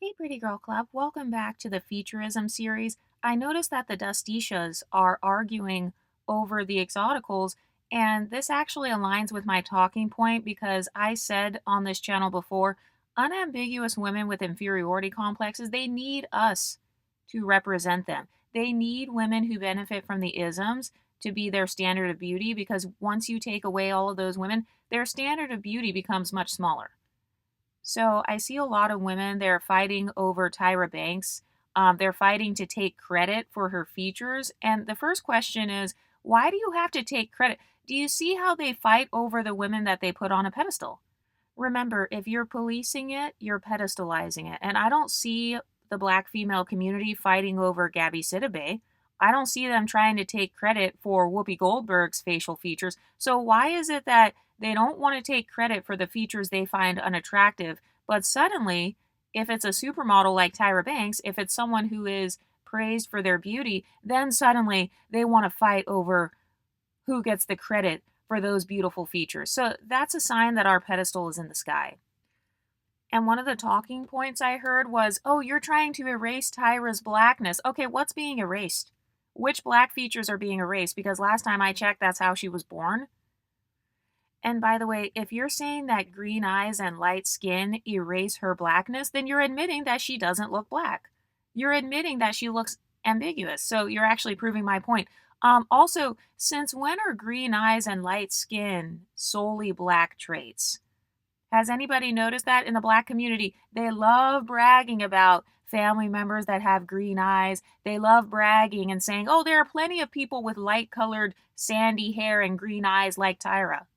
Hey, Pretty Girl Club. Welcome back to the Featurism series. I noticed that the Dusteeshas are arguing over the exoticals, and this actually aligns with my talking point because I said on this channel before, unambiguous women with inferiority complexes, they need us to represent them. They need women who benefit from the isms to be their standard of beauty because once you take away all of those women, their standard of beauty becomes much smaller. So I see a lot of women, they're fighting over Tyra Banks. They're fighting to take credit for her features. And the first question is, why do you have to take credit? Do you see how they fight over the women that they put on a pedestal? Remember, if you're policing it, you're pedestalizing it. And I don't see the black female community fighting over Gabby Sidibe. I don't see them trying to take credit for Whoopi Goldberg's facial features. So why is it that they don't want to take credit for the features they find unattractive, but suddenly, if it's a supermodel like Tyra Banks, if it's someone who is praised for their beauty, then suddenly they want to fight over who gets the credit for those beautiful features. So that's a sign that our pedestal is in the sky. And one of the talking points I heard was, oh, you're trying to erase Tyra's blackness. Okay, what's being erased? Which black features are being erased? Because last time I checked, that's how she was born. And by the way, if you're saying that green eyes and light skin erase her blackness, then you're admitting that she doesn't look black. You're admitting that she looks ambiguous. So you're actually proving my point. Also, since when are green eyes and light skin solely black traits? Has anybody noticed that in the black community? They love bragging about family members that have green eyes. They love bragging and saying, oh, there are plenty of people with light colored sandy hair and green eyes like Tyra.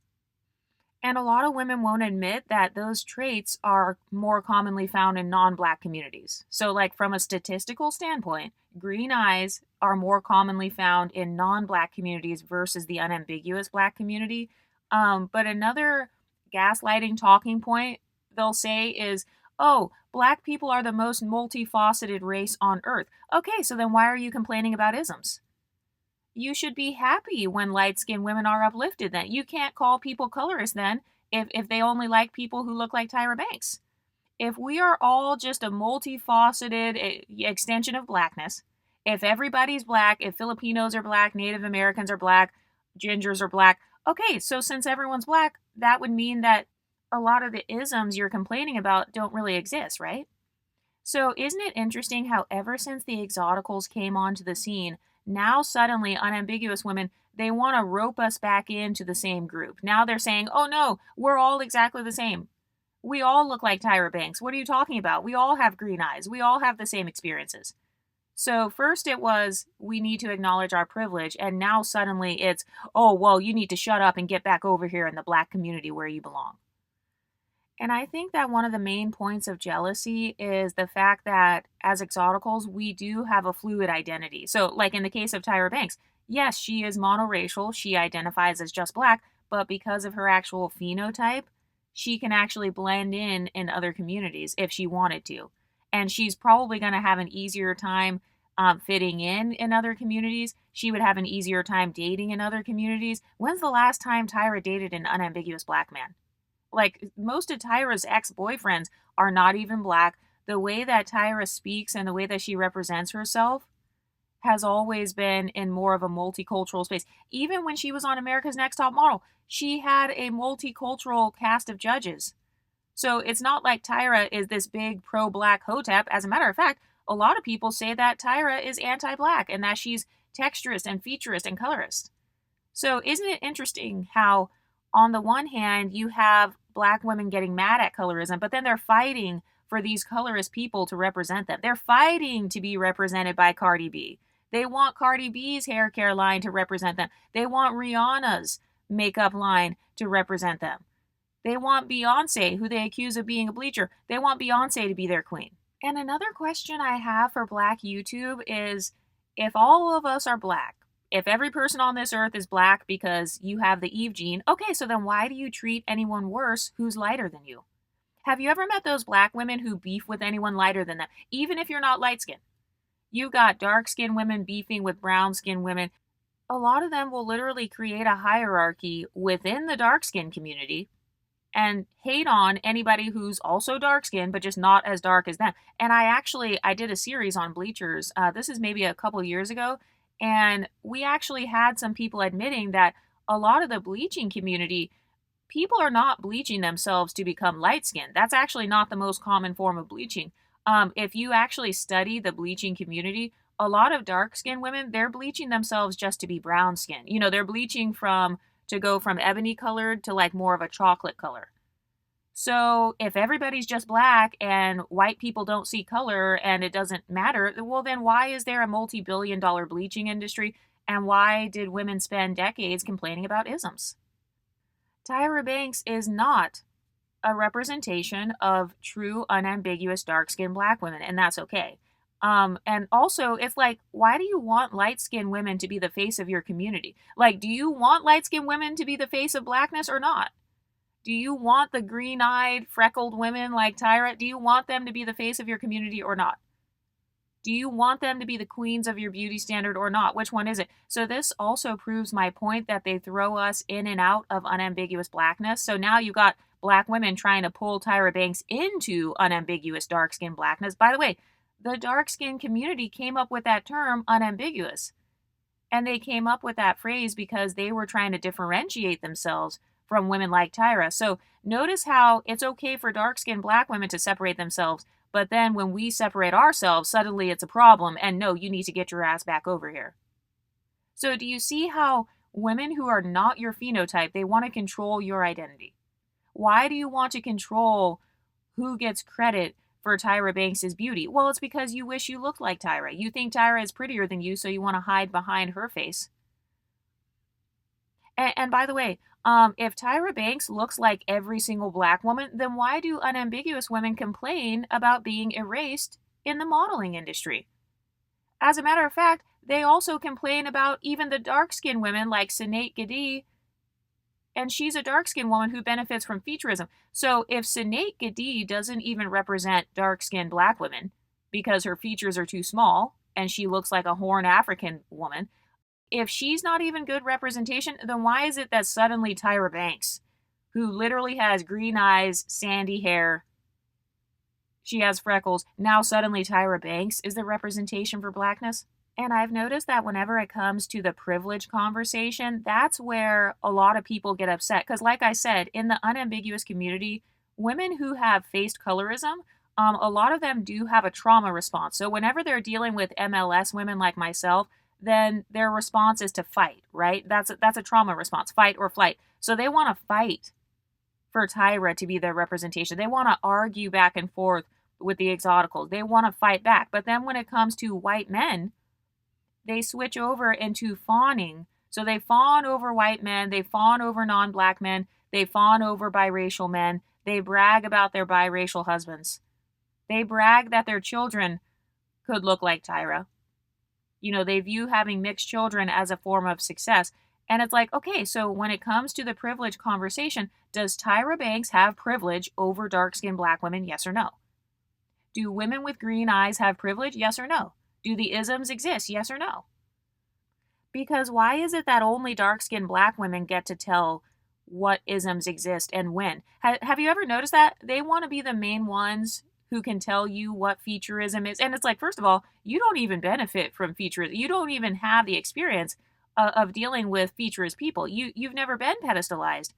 And a lot of women won't admit that those traits are more commonly found in non black communities. So, like from a statistical standpoint, green eyes are more commonly found in non black communities versus the unambiguous black community. But another gaslighting talking point they'll say is, oh, black people are the most multifaceted race on earth. Okay, so then why are you complaining about isms? You should be happy when light-skinned women are uplifted then. You can't call people colorist then if they only like people who look like Tyra Banks. If we are all just a multifaceted extension of blackness, if everybody's black, if Filipinos are black, Native Americans are black, gingers are black, okay, so since everyone's black, that would mean that a lot of the isms you're complaining about don't really exist, right? So, isn't it interesting how ever since the exoticals came onto the scene, now suddenly unambiguous women, they want to rope us back into the same group. Now they're saying, oh no, we're all exactly the same. We all look like Tyra Banks. What are you talking about? We all have green eyes. We all have the same experiences. So, first it was, we need to acknowledge our privilege. And now suddenly it's, oh, well, you need to shut up and get back over here in the black community where you belong. And I think that one of the main points of jealousy is the fact that as exoticals, we do have a fluid identity. So, like in the case of Tyra Banks, yes, she is monoracial. She identifies as just black, but because of her actual phenotype, she can actually blend in other communities if she wanted to. And she's probably going to have an easier time fitting in other communities. She would have an easier time dating in other communities. When's the last time Tyra dated an unambiguous black man? Like, most of Tyra's ex-boyfriends are not even black. The way that Tyra speaks and the way that she represents herself has always been in more of a multicultural space. Even when she was on America's Next Top Model, she had a multicultural cast of judges. So it's not like Tyra is this big pro-black hotep. As a matter of fact, a lot of people say that Tyra is anti-black and that she's texturist and featurist and colorist. So isn't it interesting how on the one hand, you have black women getting mad at colorism, but then they're fighting for these colorist people to represent them. They're fighting to be represented by Cardi B. They want Cardi B's hair care line to represent them. They want Rihanna's makeup line to represent them. They want Beyonce, who they accuse of being a bleacher. They want Beyonce to be their queen. And another question I have for black YouTube is, if all of us are black, if every person on this earth is black because you have the Eve gene, okay, so then why do you treat anyone worse who's lighter than you? Have you ever met those black women who beef with anyone lighter than them, even if you're not light skinned? You've got dark skinned women beefing with brown skinned women. A lot of them will literally create a hierarchy within the dark skinned community and hate on anybody who's also dark skinned but just not as dark as them. And I did a series on bleachers. This is maybe a couple years ago, and we actually had some people admitting that a lot of the bleaching community, people are not bleaching themselves to become light skinned. That's actually not the most common form of bleaching. If you actually study the bleaching community, a lot of dark skinned women, they're bleaching themselves just to be brown skinned. They're bleaching to go from ebony colored to like more of a chocolate color. So if everybody's just black and white people don't see color and it doesn't matter, well, then why is there a multi-billion-dollar bleaching industry? And why did women spend decades complaining about isms? Tyra Banks is not a representation of true, unambiguous, dark skinned black women, and that's okay. And also, it's like, why do you want light skinned women to be the face of your community? Like, do you want light skinned women to be the face of blackness or not? Do you want the green eyed, freckled women like Tyra? Do you want them to be the face of your community or not? Do you want them to be the queens of your beauty standard or not? Which one is it? So this also proves my point that they throw us in and out of unambiguous blackness. So now you've got black women trying to pull Tyra Banks into unambiguous dark skin blackness. By the way, the dark skin community came up with that term unambiguous. And they came up with that phrase because they were trying to differentiate themselves from women like Tyra. So notice how it's okay for dark skinned black women to separate themselves, but then when we separate ourselves, suddenly it's a problem, and no, you need to get your ass back over here. So do you see how women who are not your phenotype, they want to control your identity? Why do you want to control who gets credit for Tyra Banks' beauty? Well, it's because you wish you looked like Tyra. You think Tyra is prettier than you, so you want to hide behind her face. And by the way, if Tyra Banks looks like every single black woman, then why do unambiguous women complain about being erased in the modeling industry? As a matter of fact, they also complain about even the dark-skinned women like Sinead Gadi, and she's a dark-skinned woman who benefits from featurism. So if Sinead Gadi doesn't even represent dark-skinned black women because her features are too small and she looks like a Horn African woman, if she's not even good representation, then why is it that suddenly Tyra Banks, who literally has green eyes, sandy hair, she has freckles, now suddenly Tyra Banks is the representation for blackness? And I've noticed that whenever it comes to the privilege conversation, that's where a lot of people get upset. Because like I said, in the unambiguous community, women who have faced colorism, a lot of them do have a trauma response. So whenever they're dealing with MLS women like myself, then their response is to fight, right? That's a trauma response, fight or flight. So they want to fight for Tyra to be their representation. They want to argue back and forth with the exoticals. They want to fight back. But then when it comes to white men, they switch over into fawning. So they fawn over white men, they fawn over non-black men, they fawn over biracial men, they brag about their biracial husbands. They brag that their children could look like Tyra. They view having mixed children as a form of success. And it's like, okay, so when it comes to the privilege conversation, does Tyra Banks have privilege over dark-skinned black women? Yes or no? Do women with green eyes have privilege? Yes or no? Do the isms exist? Yes or no? Because why is it that only dark-skinned black women get to tell what isms exist and when? Have you ever noticed that? They want to be the main ones who can tell you what featurism is. And it's like, first of all, you don't even benefit from featurism. You don't even have the experience of dealing with featurist people. You've never been pedestalized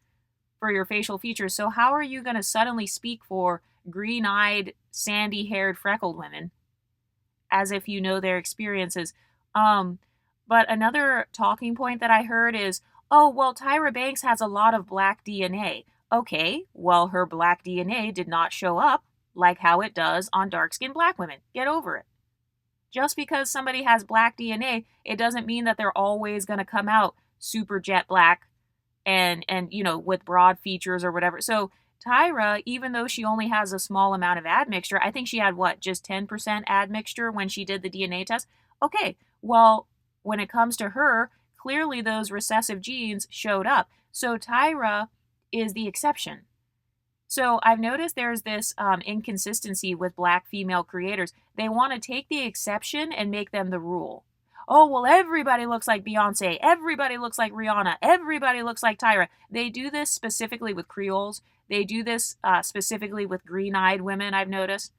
for your facial features. So how are you going to suddenly speak for green-eyed, sandy-haired, freckled women as if you know their experiences? But another talking point that I heard is, oh, well, Tyra Banks has a lot of black DNA. Okay, well, her black DNA did not show up like how it does on dark-skinned black women. Get over it. Just because somebody has black DNA, it doesn't mean that they're always going to come out super jet black and with broad features or whatever. So Tyra, even though she only has a small amount of admixture, I think she had just 10% admixture when she did the DNA test. Okay, well, when it comes to her, clearly those recessive genes showed up. So Tyra is the exception. So I've noticed there's this inconsistency with black female creators. They want to take the exception and make them the rule. Oh, well, everybody looks like Beyonce. Everybody looks like Rihanna. Everybody looks like Tyra. They do this specifically with Creoles. They do this specifically with green-eyed women, I've noticed.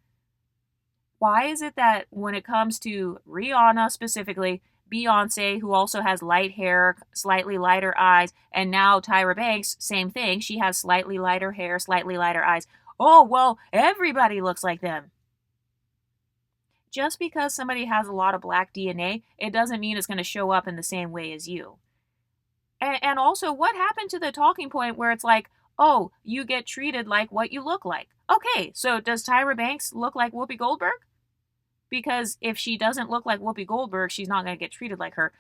Why is it that when it comes to Rihanna specifically, Beyonce, who also has light hair, slightly lighter eyes, and now Tyra Banks, same thing, she has slightly lighter hair, slightly lighter eyes. Oh, well, everybody looks like them. Just because somebody has a lot of black DNA, it doesn't mean it's going to show up in the same way as you. And also, what happened to the talking point where it's like, oh, you get treated like what you look like? Okay, so does Tyra Banks look like Whoopi Goldberg? Because if she doesn't look like Whoopi Goldberg, she's not going to get treated like her.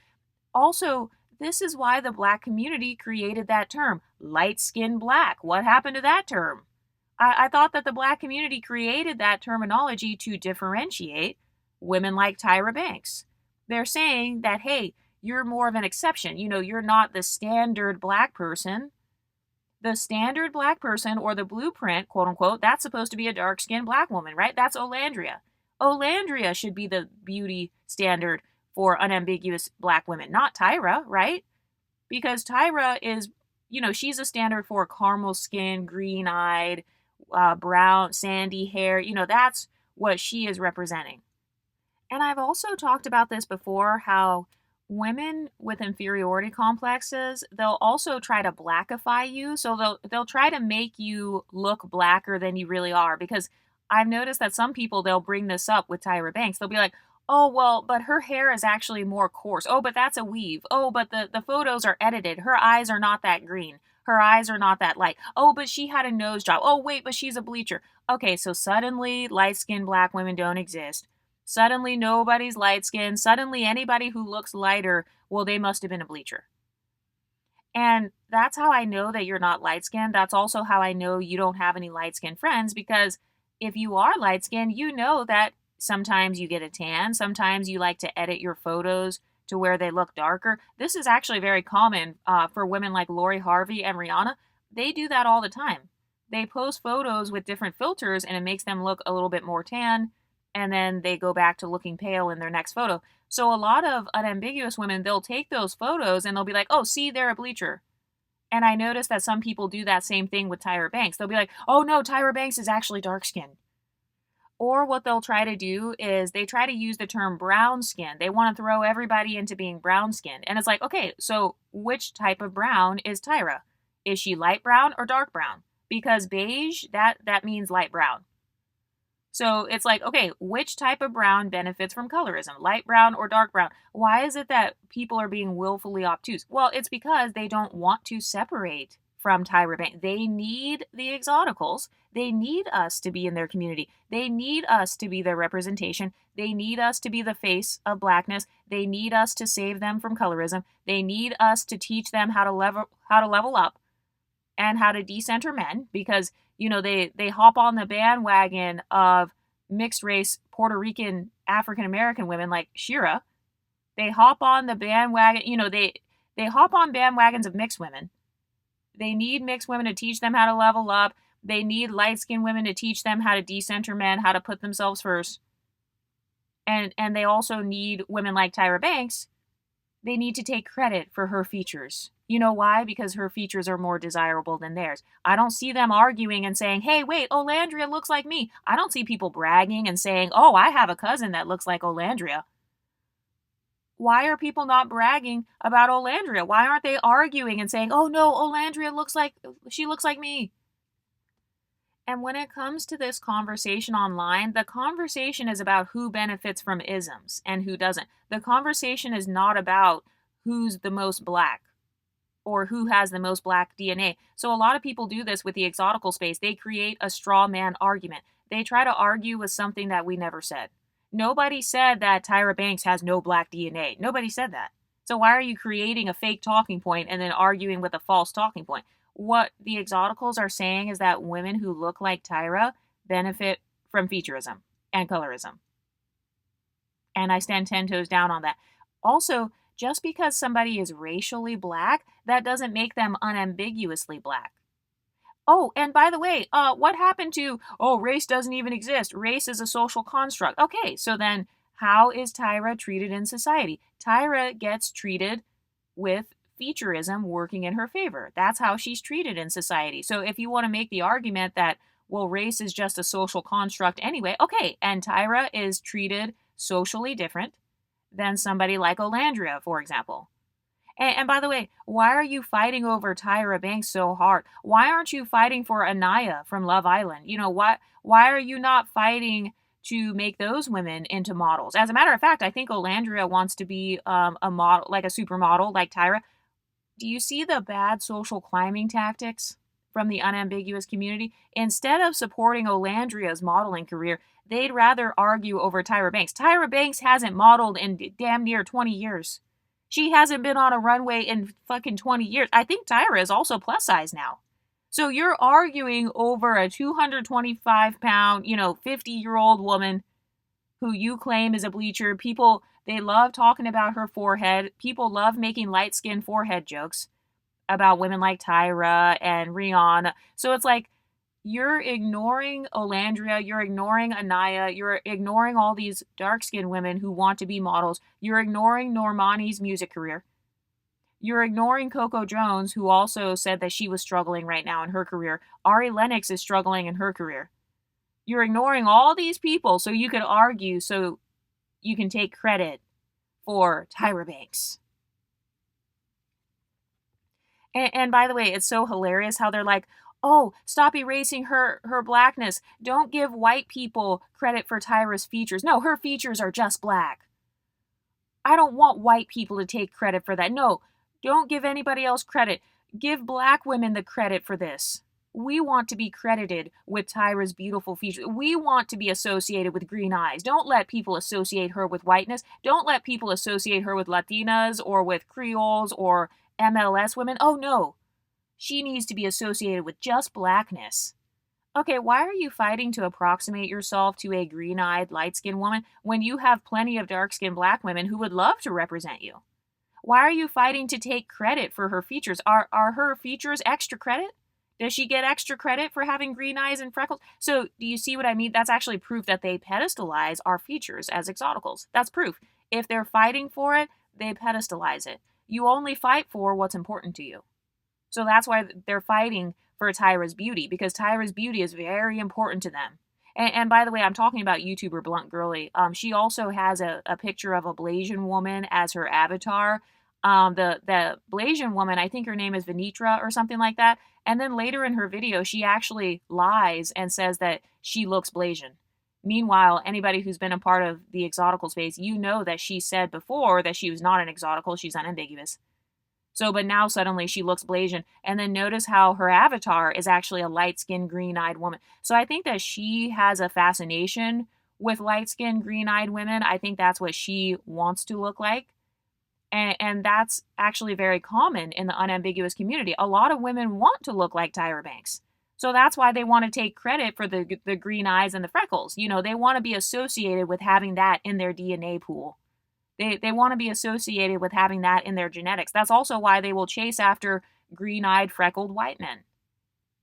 Also, this is why the black community created that term, light skinned black. What happened to that term? I thought that the black community created that terminology to differentiate women like Tyra Banks. They're saying that, hey, you're more of an exception. You know, you're not the standard black person. The standard black person, or the blueprint, quote unquote, that's supposed to be a dark skinned black woman, right? That's Olandria. Olandria should be the beauty standard for unambiguous black women, not Tyra, right? Because Tyra is, you know, she's a standard for caramel skin, green eyed, brown, sandy hair. You know, that's what she is representing. And I've also talked about this before, how women with inferiority complexes, they'll also try to blackify you. So they'll try to make you look blacker than you really are, because I've noticed that some people, they'll bring this up with Tyra Banks. They'll be like, oh, well, but her hair is actually more coarse. Oh, but that's a weave. Oh, but the photos are edited. Her eyes are not that green. Her eyes are not that light. Oh, but she had a nose job. Oh, wait, but she's a bleacher. Okay, so suddenly light-skinned black women don't exist. Suddenly nobody's light-skinned. Suddenly anybody who looks lighter, well, they must have been a bleacher. And that's how I know that you're not light-skinned. That's also how I know you don't have any light-skinned friends, because if you are light-skinned, you know that sometimes you get a tan. Sometimes you like to edit your photos to where they look darker. This is actually very common for women like Lori Harvey and Rihanna. They do that all the time. They post photos with different filters and it makes them look a little bit more tan, and then they go back to looking pale in their next photo. So a lot of unambiguous women, they'll take those photos and they'll be like, oh, see, they're a bleacher. And I noticed that some people do that same thing with Tyra Banks. They'll be like, oh no, Tyra Banks is actually dark skinned. Or what they'll try to do is they try to use the term brown skin. They want to throw everybody into being brown skinned. And it's like, okay, so which type of brown is Tyra? Is she light brown or dark brown? Because beige, that means light brown. So it's like, okay, which type of brown benefits from colorism? Light brown or dark brown? Why is it that people are being willfully obtuse? Well, it's because they don't want to separate from Tyra Banks. They need the exoticals. They need us to be in their community. They need us to be their representation. They need us to be the face of blackness. They need us to save them from colorism. They need us to teach them how to level up and how to decenter men, because you know they hop on the bandwagon of mixed race Puerto Rican African American women like Shira. They hop on the bandwagon, you know, they hop on bandwagons of mixed women. They need mixed women to teach them how to level up. They need light-skinned women to teach them how to decenter men, how to put themselves first. And they also need women like Tyra Banks. They need to take credit for her features. You know why? Because her features are more desirable than theirs. I don't see them arguing and saying, hey, wait, Olandria looks like me. I don't see people bragging and saying, oh, I have a cousin that looks like Olandria. Why are people not bragging about Olandria? Why aren't they arguing and saying, oh no, Olandria looks like me? And when it comes to this conversation online, the conversation is about who benefits from isms and who doesn't. The conversation is not about who's the most black or who has the most black DNA. So a lot of people do this with the exotical space. They create a straw man argument. They try to argue with something that we never said. Nobody said that Tyra Banks has no black DNA. Nobody said that. So why are you creating a fake talking point and then arguing with a false talking point? What the exoticals are saying is that women who look like Tyra benefit from featurism and colorism. And I stand 10 toes down on that. Also, just because somebody is racially black, that doesn't make them unambiguously black. Oh, and by the way, what happened to, race doesn't even exist. Race is a social construct. Okay, so then how is Tyra treated in society? Tyra gets treated with featurism working in her favor. That's how she's treated in society. So if you want to make the argument that, well, race is just a social construct anyway, okay, and Tyra is treated socially different than somebody like Olandria, for example. And by the way, why are you fighting over Tyra Banks so hard? Why aren't you fighting for Anaya from Love Island? Why are you not fighting to make those women into models? As a matter of fact, I think Olandria wants to be a model, like a supermodel, like Tyra. Do you see the bad social climbing tactics from the unambiguous community? Instead of supporting Olandria's modeling career, they'd rather argue over Tyra Banks. Tyra Banks hasn't modeled in damn near 20 years. She hasn't been on a runway in fucking 20 years. I think Tyra is also plus size now. So you're arguing over a 225-pound, 50-year-old woman who you claim is a bleacher. People, they love talking about her forehead. People love making light-skinned forehead jokes about women like Tyra and Rihanna. So it's like, you're ignoring Olandria, you're ignoring Anaya, you're ignoring all these dark-skinned women who want to be models, you're ignoring Normani's music career, you're ignoring Coco Jones, who also said that she was struggling right now in her career. Ari Lennox is struggling in her career. You're ignoring all these people so you could argue, so you can take credit for Tyra Banks. And by the way, it's so hilarious how they're like, oh, stop erasing her blackness. Don't give white people credit for Tyra's features. No, her features are just black. I don't want white people to take credit for that. No, don't give anybody else credit. Give black women the credit for this. We want to be credited with Tyra's beautiful features. We want to be associated with green eyes. Don't let people associate her with whiteness. Don't let people associate her with Latinas or with Creoles or MLS women. Oh no. She needs to be associated with just blackness. Okay, why are you fighting to approximate yourself to a green-eyed, light-skinned woman when you have plenty of dark-skinned black women who would love to represent you? Why are you fighting to take credit for her features? Are her features extra credit? Does she get extra credit for having green eyes and freckles? So, do you see what I mean? That's actually proof that they pedestalize our features as exoticals. That's proof. If they're fighting for it, they pedestalize it. You only fight for what's important to you. So that's why they're fighting for Tyra's beauty, because Tyra's beauty is very important to them. And by the way, I'm talking about YouTuber Blunt Girly. She also has a picture of a Blasian woman as her avatar. The Blasian woman, I think her name is Venitra or something like that. And then later in her video, she actually lies and says that she looks Blasian. Meanwhile, anybody who's been a part of the exotical space, you know that she said before that she was not an exotical, she's unambiguous. So, but now suddenly she looks Blasian. And then notice how her avatar is actually a light-skinned, green-eyed woman. So I think that she has a fascination with light-skinned, green-eyed women. I think that's what she wants to look like. And that's actually very common in the unambiguous community. A lot of women want to look like Tyra Banks. So that's why they want to take credit for the green eyes and the freckles. They want to be associated with having that in their DNA pool. They want to be associated with having that in their genetics. That's also why they will chase after green-eyed, freckled white men.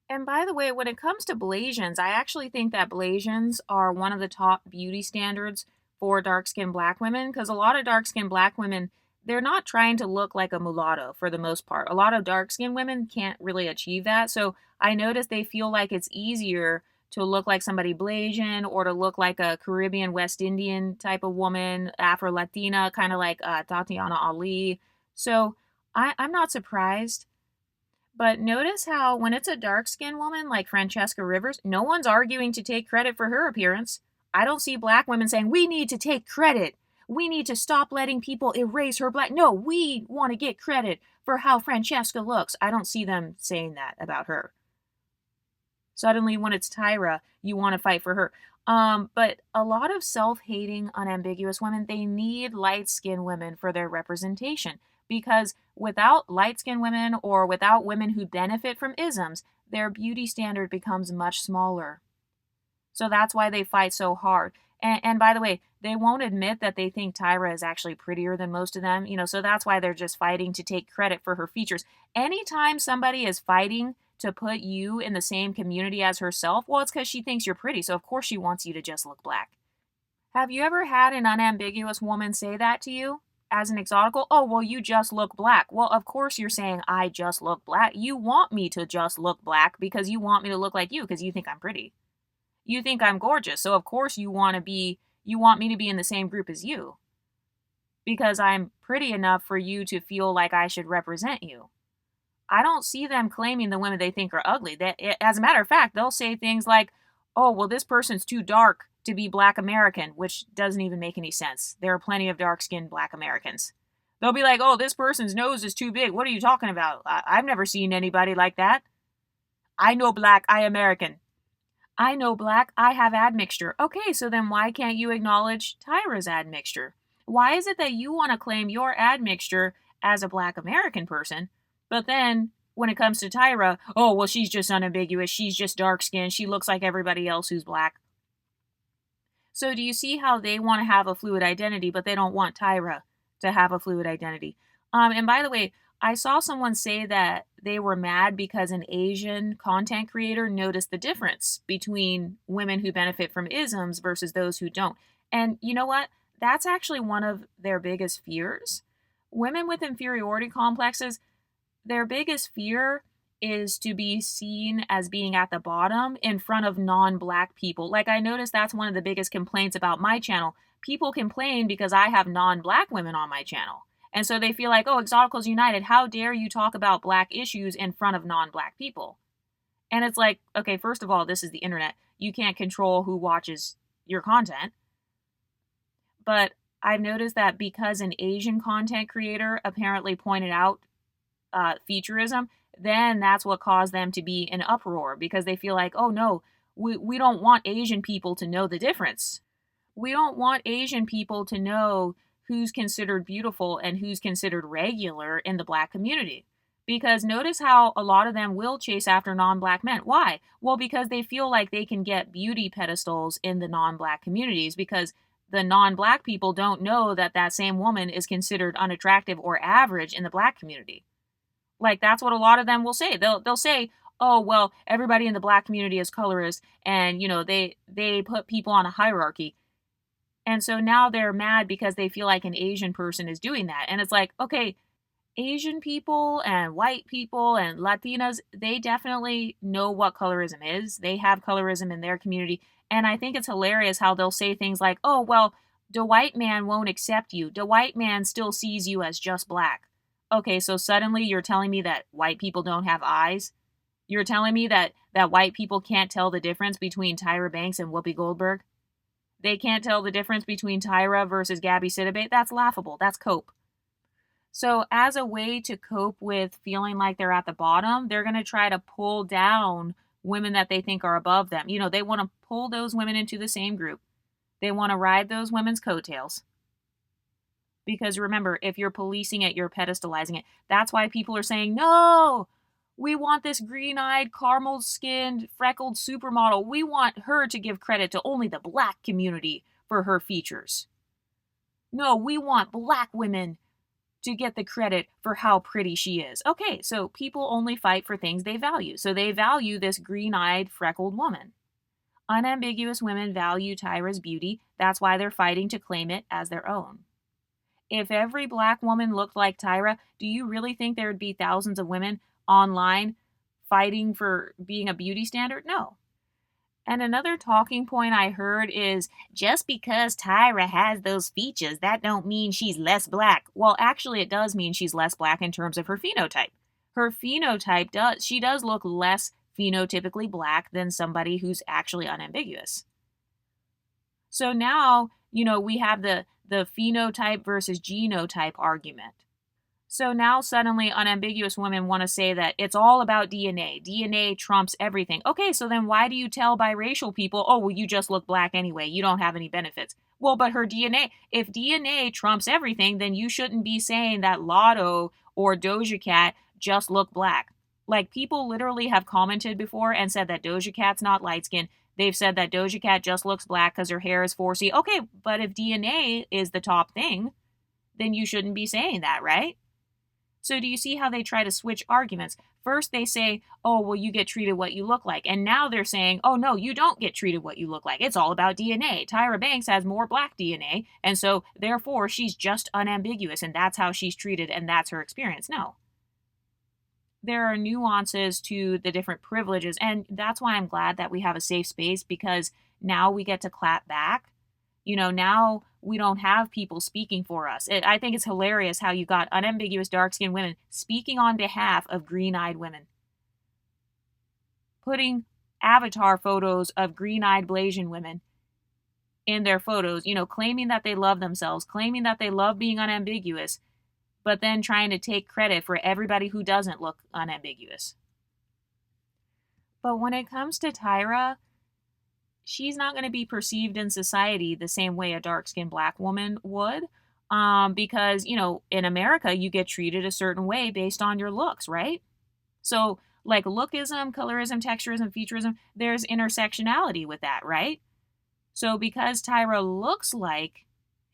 And by the way, when it comes to Blasians, I actually think that Blasians are one of the top beauty standards for dark-skinned black women, because a lot of dark-skinned black women, they're not trying to look like a mulatto for the most part. A lot of dark-skinned women can't really achieve that. So I notice they feel like it's easier to look like somebody Blasian or to look like a Caribbean West Indian type of woman, Afro-Latina, kind of like Tatiana Ali. So I'm not surprised. But notice how when it's a dark-skinned woman like Francesca Rivers, no one's arguing to take credit for her appearance. I don't see black women saying, we need to take credit. We need to stop letting people erase her black. No, we want to get credit for how Francesca looks. I don't see them saying that about her. Suddenly, when it's Tyra, you want to fight for her. But a lot of self-hating, unambiguous women, they need light-skinned women for their representation. Because without light-skinned women or without women who benefit from isms, their beauty standard becomes much smaller. So that's why they fight so hard. And by the way, they won't admit that they think Tyra is actually prettier than most of them. So that's why they're just fighting to take credit for her features. Anytime somebody is fighting to put you in the same community as herself, well, it's because she thinks you're pretty, so of course she wants you to just look black. Have you ever had an unambiguous woman say that to you? as an exotical, oh, well, you just look black. Well, of course you're saying I just look black. You want me to just look black because you want me to look like you because you think I'm pretty. You think I'm gorgeous. So of course you want me to be in the same group as you because I'm pretty enough for you to feel like I should represent you. I don't see them claiming the women they think are ugly. As a matter of fact, they'll say things like, oh, well, this person's too dark to be Black American, which doesn't even make any sense. There are plenty of dark-skinned Black Americans. They'll be like, oh, this person's nose is too big. What are you talking about? I've never seen anybody like that. I know black, I American. I know black, I have admixture. Okay, so then why can't you acknowledge Tyra's admixture? Why is it that you want to claim your admixture as a Black American person, but then when it comes to Tyra, oh, well, she's just unambiguous. She's just dark-skinned. She looks like everybody else who's black. So do you see how they want to have a fluid identity, but they don't want Tyra to have a fluid identity? And by the way, I saw someone say that they were mad because an Asian content creator noticed the difference between women who benefit from isms versus those who don't. And you know what? That's actually one of their biggest fears. Women with inferiority complexes, their biggest fear is to be seen as being at the bottom in front of non-black people. Like, I noticed that's one of the biggest complaints about my channel. People complain because I have non-black women on my channel. And so they feel like, oh, Exoticals United, how dare you talk about black issues in front of non-black people? And it's like, okay, first of all, this is the internet. You can't control who watches your content. But I've noticed that because an Asian content creator apparently pointed out Featurism, then that's what caused them to be in uproar because they feel like, oh no, we don't want Asian people to know the difference. We don't want Asian people to know who's considered beautiful and who's considered regular in the black community. Because notice how a lot of them will chase after non-black men. Why? Well, because they feel like they can get beauty pedestals in the non-black communities because the non-black people don't know that that same woman is considered unattractive or average in the black community. Like, that's what a lot of them will say. They'll say, oh, well, everybody in the black community is colorist and, you know, they put people on a hierarchy. And so now they're mad because they feel like an Asian person is doing that. And it's like, okay, Asian people and white people and Latinas, they definitely know what colorism is. They have colorism in their community. And I think it's hilarious how they'll say things like, oh, well, the white man won't accept you. The white man still sees you as just black. Okay, so suddenly you're telling me that white people don't have eyes? You're telling me that white people can't tell the difference between Tyra Banks and Whoopi Goldberg? They can't tell the difference between Tyra versus Gabby Sidibe? That's laughable. That's cope. So as a way to cope with feeling like they're at the bottom, they're going to try to pull down women that they think are above them. You know, they want to pull those women into the same group. They want to ride those women's coattails. Because remember, if you're policing it, you're pedestalizing it. That's why people are saying, no, we want this green-eyed, caramel-skinned, freckled supermodel. We want her to give credit to only the black community for her features. No, we want black women to get the credit for how pretty she is. Okay, so people only fight for things they value. So they value this green-eyed, freckled woman. Unambiguous women value Tyra's beauty. That's why they're fighting to claim it as their own. If every black woman looked like Tyra, do you really think there would be thousands of women online fighting for being a beauty standard? No. And another talking point I heard is, just because Tyra has those features, that don't mean she's less black. Well, actually, it does mean she's less black in terms of her phenotype. Her phenotype does look less phenotypically black than somebody who's actually unambiguous. So now, you know, we have the phenotype versus genotype argument. So now suddenly unambiguous women want to say that it's all about DNA. DNA trumps everything. Okay, so then why do you tell biracial people, oh, well, you just look black anyway. You don't have any benefits. Well, but her DNA, if DNA trumps everything, then you shouldn't be saying that Lotto or Doja Cat just look black. Like, people literally have commented before and said that Doja Cat's not light-skinned. They've said that Doja Cat just looks black because her hair is 4C. Okay, but if DNA is the top thing, then you shouldn't be saying that, right? So do you see how they try to switch arguments? First they say, oh, well, you get treated what you look like. And now they're saying, oh, no, you don't get treated what you look like. It's all about DNA. Tyra Banks has more black DNA. And so therefore she's just unambiguous. And that's how she's treated. And that's her experience. No. There are nuances to the different privileges. And that's why I'm glad that we have a safe space, because now we get to clap back. Now we don't have people speaking for us. I think it's hilarious how you got unambiguous dark-skinned women speaking on behalf of green-eyed women, putting avatar photos of green-eyed Blasian women in their photos, claiming that they love themselves, claiming that they love being unambiguous, but then trying to take credit for everybody who doesn't look unambiguous. But when it comes to Tyra, she's not going to be perceived in society the same way a dark-skinned black woman would, because, in America, you get treated a certain way based on your looks, right? So, like lookism, colorism, texturism, featurism, there's intersectionality with that, right? So because Tyra looks like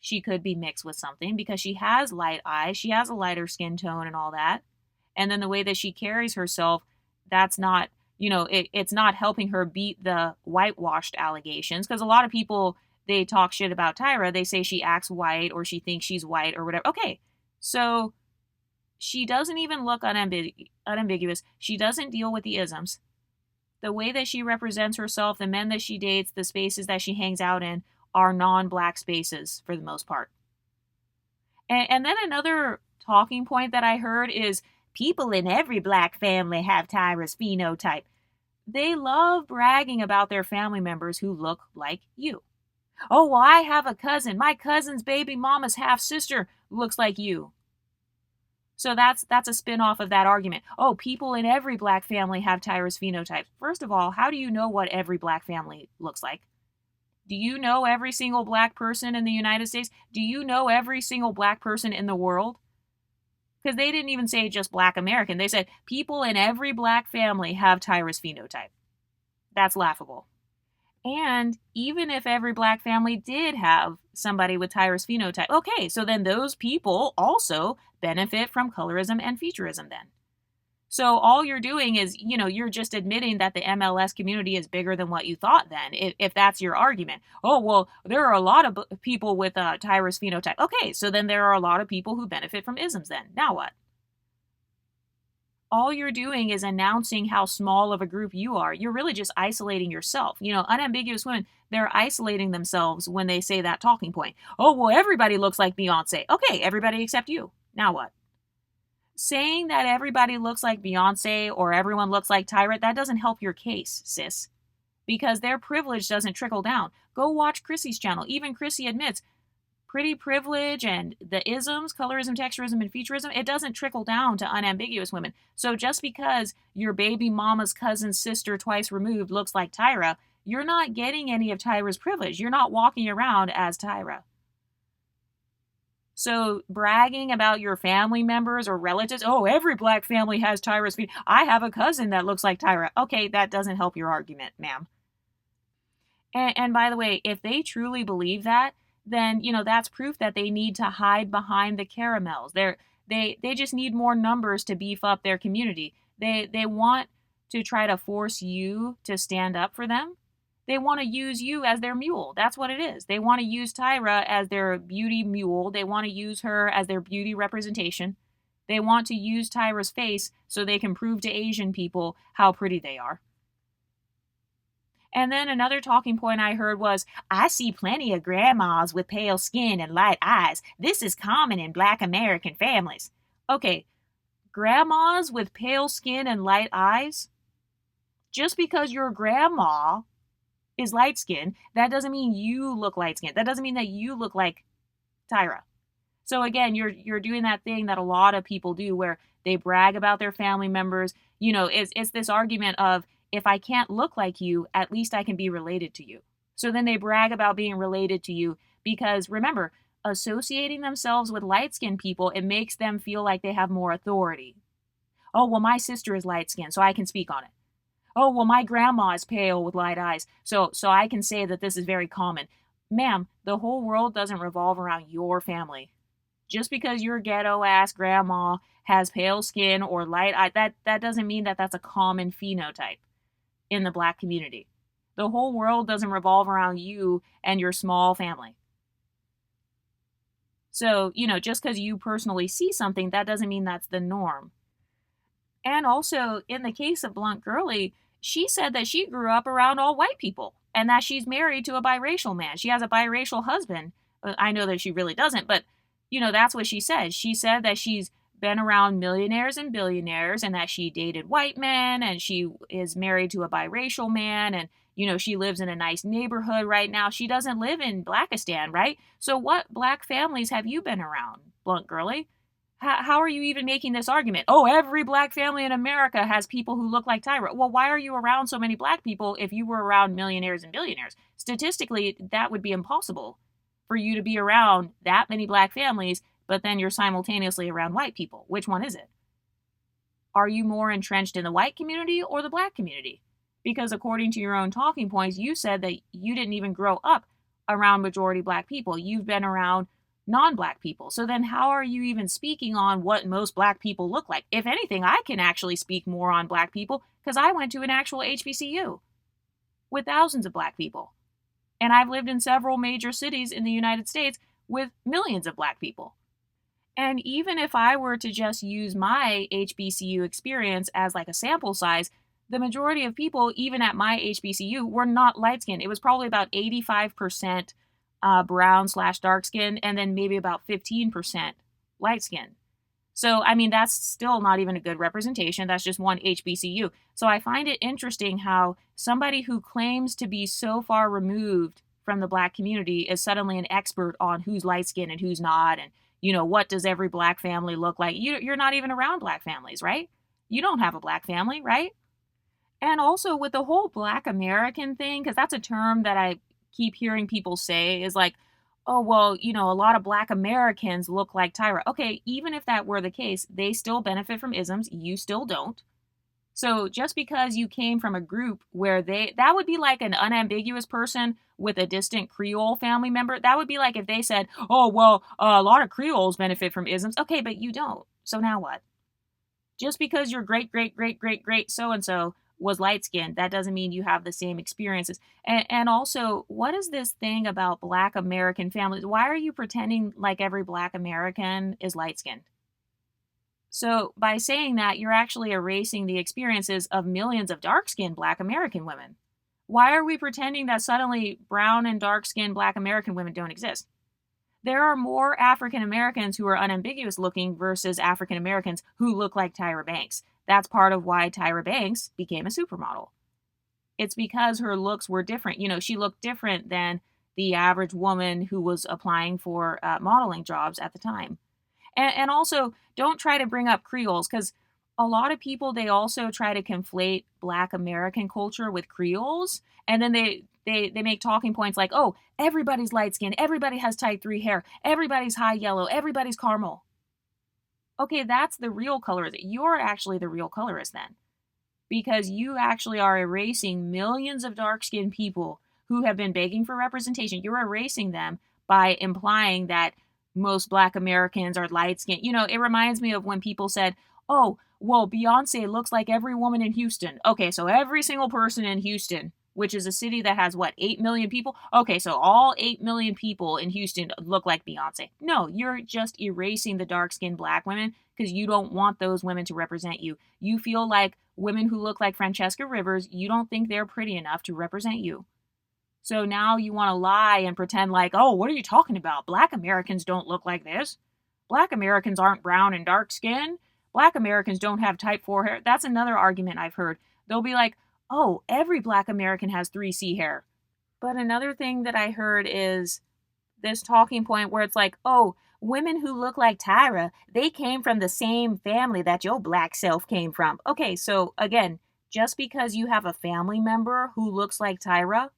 she could be mixed with something, because she has light eyes, she has a lighter skin tone and all that, and then the way that she carries herself, that's not, it's not helping her beat the whitewashed allegations, because a lot of people, they talk shit about Tyra. They say she acts white or she thinks she's white or whatever. Okay, so she doesn't even look unambiguous. She doesn't deal with the isms. The way that she represents herself, the men that she dates, the spaces that she hangs out in are non-black spaces for the most part. And then another talking point that I heard is people in every black family have Tyra's phenotype. They love bragging about their family members who look like you. Oh, well, I have a cousin. My cousin's baby mama's half-sister looks like you. So that's a spin-off of that argument. Oh, people in every black family have Tyra's phenotype. First of all, how do you know what every black family looks like? Do you know every single black person in the United States? Do you know every single black person in the world? Because they didn't even say just black American. They said people in every black family have Tyra's phenotype. That's laughable. And even if every black family did have somebody with Tyra's phenotype, okay, so then those people also benefit from colorism and featurism then. So all you're doing is, you're just admitting that the MLS community is bigger than what you thought then, if that's your argument. Oh, well, there are a lot of people with Tyra's phenotype. Okay, so then there are a lot of people who benefit from isms then. Now what? All you're doing is announcing how small of a group you are. You're really just isolating yourself. Unambiguous women, they're isolating themselves when they say that talking point. Oh, well, everybody looks like Beyonce. Okay, everybody except you. Now what? Saying that everybody looks like Beyonce or everyone looks like Tyra, that doesn't help your case, sis. Because their privilege doesn't trickle down. Go watch Chrissy's channel. Even Chrissy admits, pretty privilege and the isms, colorism, texturism, and featurism, it doesn't trickle down to unambiguous women. So just because your baby mama's cousin's sister twice removed looks like Tyra, you're not getting any of Tyra's privilege. You're not walking around as Tyra. So bragging about your family members or relatives, oh, every black family has Tyra's phenotype. I have a cousin that looks like Tyra. Okay, that doesn't help your argument, ma'am. And by the way, if they truly believe that, then, that's proof that they need to hide behind the caramels. They just need more numbers to beef up their community. They want to try to force you to stand up for them. They want to use you as their mule. That's what it is. They want to use Tyra as their beauty mule. They want to use her as their beauty representation. They want to use Tyra's face so they can prove to Asian people how pretty they are. And then another talking point I heard was, I see plenty of grandmas with pale skin and light eyes. This is common in black American families. Okay, grandmas with pale skin and light eyes? Just because your grandma is light skinned, that doesn't mean you look light skinned. That doesn't mean that you look like Tyra. So again, you're doing that thing that a lot of people do where they brag about their family members. It's this argument of, if I can't look like you, at least I can be related to you. So then they brag about being related to you because, remember, associating themselves with light-skinned people, it makes them feel like they have more authority. Oh, well, my sister is light-skinned, so I can speak on it. Oh, well, my grandma is pale with light eyes, so I can say that this is very common. Ma'am, the whole world doesn't revolve around your family. Just because your ghetto ass grandma has pale skin or light eye, that doesn't mean that that's a common phenotype in the black community. The whole world doesn't revolve around you and your small family. So, just because you personally see something, that doesn't mean that's the norm. And also, in the case of Blunt Girly, she said that she grew up around all white people and that she's married to a biracial man. She has a biracial husband. I know that she really doesn't, but that's what she said. She said that she's been around millionaires and billionaires and that she dated white men and she is married to a biracial man and she lives in a nice neighborhood right now. She doesn't live in Blackistan, right? So what black families have you been around, Blunt Girly? How are you even making this argument? Oh, every black family in America has people who look like Tyra. Well, why are you around so many black people if you were around millionaires and billionaires? Statistically, that would be impossible for you to be around that many black families, but then you're simultaneously around white people. Which one is it? Are you more entrenched in the white community or the black community? Because according to your own talking points, you said that you didn't even grow up around majority black people. You've been around non-black people. So then how are you even speaking on what most black people look like? If anything, I can actually speak more on black people because I went to an actual HBCU with thousands of black people. And I've lived in several major cities in the United States with millions of black people. And even if I were to just use my HBCU experience as like a sample size, the majority of people, even at my HBCU, were not light skinned. It was probably about 85% brown/dark skin, and then maybe about 15% light skin. So, I mean, that's still not even a good representation. That's just one HBCU. So I find it interesting how somebody who claims to be so far removed from the black community is suddenly an expert on who's light skinned and who's not. And, what does every black family look like? You're not even around black families, right? You don't have a black family, right? And also with the whole black American thing, because that's a term that I keep hearing people say is like, oh, well, a lot of black Americans look like Tyra. Okay, even if that were the case, they still benefit from isms. You still don't. So just because you came from a group where that would be like an unambiguous person with a distant Creole family member. That would be like if they said, oh, well, a lot of Creoles benefit from isms. Okay, but you don't. So now what? Just because your great, great, great, great, great so-and-so was light skinned, that doesn't mean you have the same experiences. And also, what is this thing about black American families? Why are you pretending like every black American is light skinned? So by saying that, you're actually erasing the experiences of millions of dark skinned black American women. Why are we pretending that suddenly brown and dark skinned black American women don't exist? There are more African Americans who are unambiguous looking versus African Americans who look like Tyra Banks. That's part of why Tyra Banks became a supermodel. It's because her looks were different. She looked different than the average woman who was applying for modeling jobs at the time. And also, don't try to bring up Creoles because a lot of people, they also try to conflate Black American culture with Creoles. And then they make talking points like, oh, everybody's light skinned, everybody has type 3 hair, everybody's high yellow, everybody's caramel. Okay, that's the real colorist. You're actually the real colorist then. Because you actually are erasing millions of dark-skinned people who have been begging for representation. You're erasing them by implying that most black Americans are light-skinned. It reminds me of when people said, oh, well, Beyonce looks like every woman in Houston. Okay, so every single person in Houston, which is a city that has, 8 million people? Okay, so all 8 million people in Houston look like Beyonce. No, you're just erasing the dark-skinned black women because you don't want those women to represent you. You feel like women who look like Francesca Rivers, you don't think they're pretty enough to represent you. So now you want to lie and pretend like, oh, what are you talking about? Black Americans don't look like this. Black Americans aren't brown and dark skinned. Black Americans don't have type 4 hair. That's another argument I've heard. They'll be like, oh, every black American has 3C hair. But another thing that I heard is this talking point where it's like, oh, women who look like Tyra, they came from the same family that your black self came from. Okay, so again, just because you have a family member who looks like Tyra,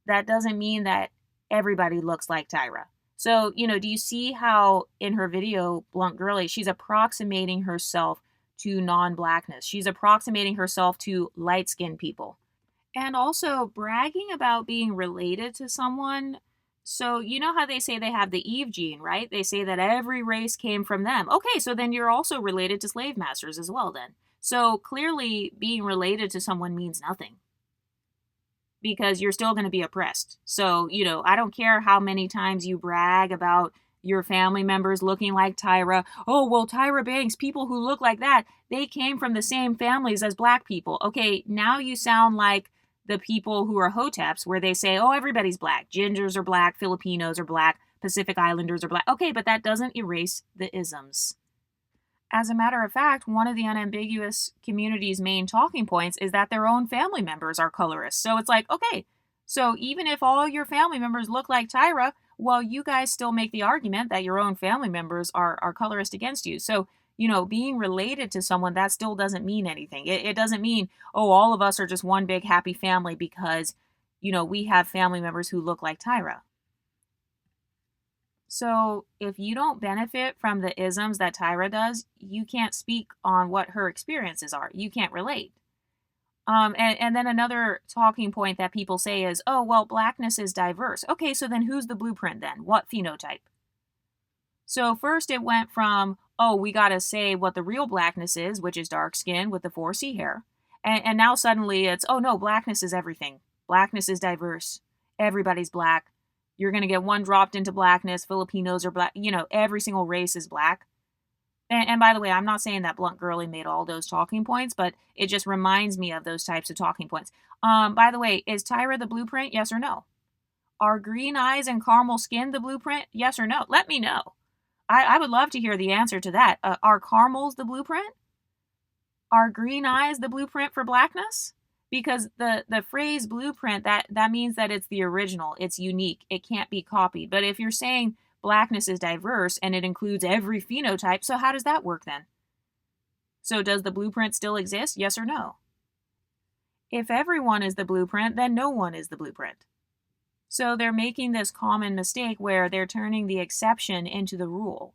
that doesn't mean that everybody looks like Tyra. So, do you see how in her video, Blunt Girly, she's approximating herself to non-blackness. She's approximating herself to light-skinned people. And also bragging about being related to someone So, you know how they say they have the Eve gene, right? They say that every race came from them. Okay, so then you're also related to slave masters as well, then. So clearly, being related to someone means nothing because you're still going to be oppressed. So, I don't care how many times you brag about your family members looking like Tyra. Oh, well, Tyra Banks, people who look like that, they came from the same families as black people. Okay, now you sound like the people who are Hoteps, where they say, oh, everybody's black. Gingers are black, Filipinos are black, Pacific Islanders are black. Okay, but that doesn't erase the isms. As a matter of fact, one of the unambiguous community's main talking points is that their own family members are colorists. So it's like, okay, so even if all your family members look like Tyra, well, you guys still make the argument that your own family members are colorist against you. So, being related to someone, that still doesn't mean anything. It doesn't mean, oh, all of us are just one big happy family because, we have family members who look like Tyra. So if you don't benefit from the isms that Tyra does, you can't speak on what her experiences are. You can't relate. And then another talking point that people say is, oh, well, blackness is diverse. Okay, so then who's the blueprint then? What phenotype? So first it went from, oh, we got to say what the real blackness is, which is dark skin with the 4C hair. And now suddenly it's, oh, no, blackness is everything. Blackness is diverse. Everybody's black. You're going to get one dropped into blackness. Filipinos are black. Every single race is black. And by the way, I'm not saying that Blunt Girly made all those talking points, but it just reminds me of those types of talking points. By the way, is Tyra the blueprint? Yes or no? Are green eyes and caramel skin the blueprint? Yes or no? Let me know. I would love to hear the answer to that. Are caramels the blueprint? Are green eyes the blueprint for blackness? Because the phrase blueprint, that means that it's the original, it's unique, it can't be copied. But if you're saying blackness is diverse and it includes every phenotype, so how does that work then? So does the blueprint still exist? Yes or no? If everyone is the blueprint, then no one is the blueprint. So they're making this common mistake where they're turning the exception into the rule.